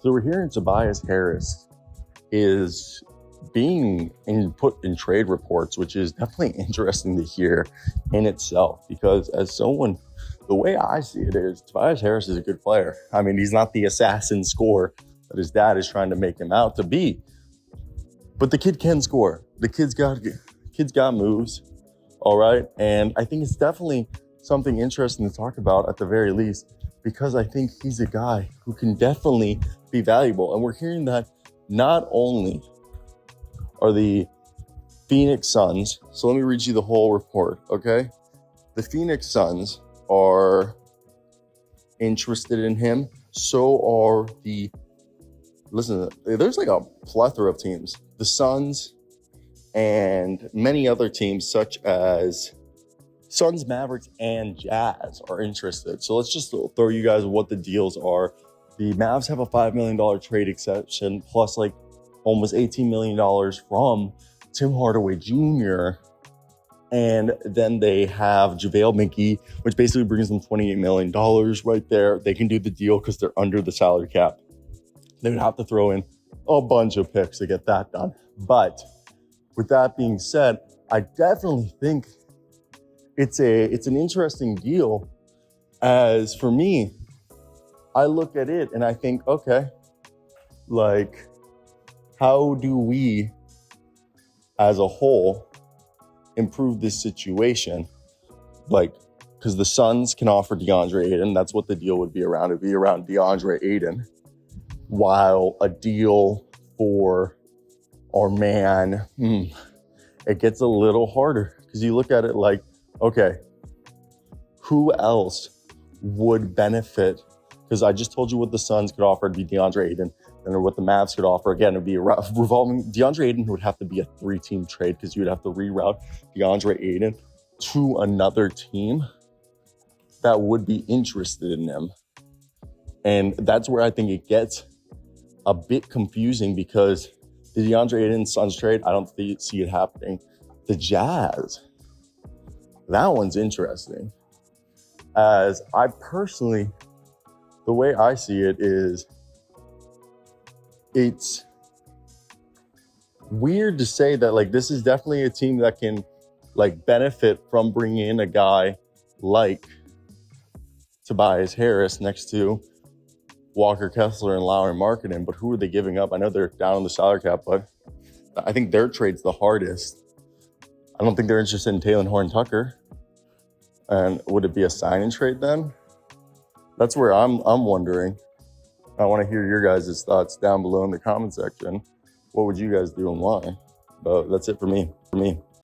So we're hearing Tobias Harris is being put in trade reports, which is definitely interesting to hear in itself, because as someone, the way I see it is Tobias Harris is a good player. I mean, he's not the assassin scorer that his dad is trying to make him out to be, but the kid can score. The kid's got moves, all right? And I think it's definitely something interesting to talk about at the very least, because I think he's a guy who can definitely be valuable. And we're hearing that not only are the Phoenix Suns, so let me read you the whole report, okay? The Phoenix Suns are interested in him. So are there's like a plethora of teams. The Suns and many other teams such as Suns, Mavericks, and Jazz are interested. So let's just throw you guys what the deals are. The Mavs have a $5 million trade exception plus like almost $18 million from Tim Hardaway Jr. And then they have JaVale McGee, which basically brings them $28 million right there. They can do the deal because they're under the salary cap. They would have to throw in a bunch of picks to get that done. But with that being said, I definitely think it's an interesting deal. As for me, I look at it and I think, okay, like, how do we as a whole improve this situation? Like, because the Suns can offer DeAndre Ayton. That's what the deal would be around. It'd be around DeAndre Ayton. While a deal for our man, it gets a little harder, because you look at it like, okay, who else would benefit? Because I just told you what the Suns could offer to be DeAndre Ayton, and what the Mavs could offer. Again, it'd be a revolving. DeAndre Ayton would have to be a 3-team trade, because you would have to reroute DeAndre Ayton to another team that would be interested in him. And that's where I think it gets a bit confusing, because the DeAndre Ayton Suns trade, I don't see it happening. The Jazz, that one's interesting. As I personally, the way I see it is, it's weird to say that, like, this is definitely a team that can, like, benefit from bringing in a guy like Tobias Harris next to Walker Kessler and Lauri Markkanen. But who are they giving up? I know they're down on the salary cap, but I think their trade's the hardest. I don't think they're interested in Talen Horton-Tucker. And would it be a sign and trade then? That's where I'm wondering. I want to hear your guys' thoughts down below in the comment section. What would you guys do and why? But that's it for me.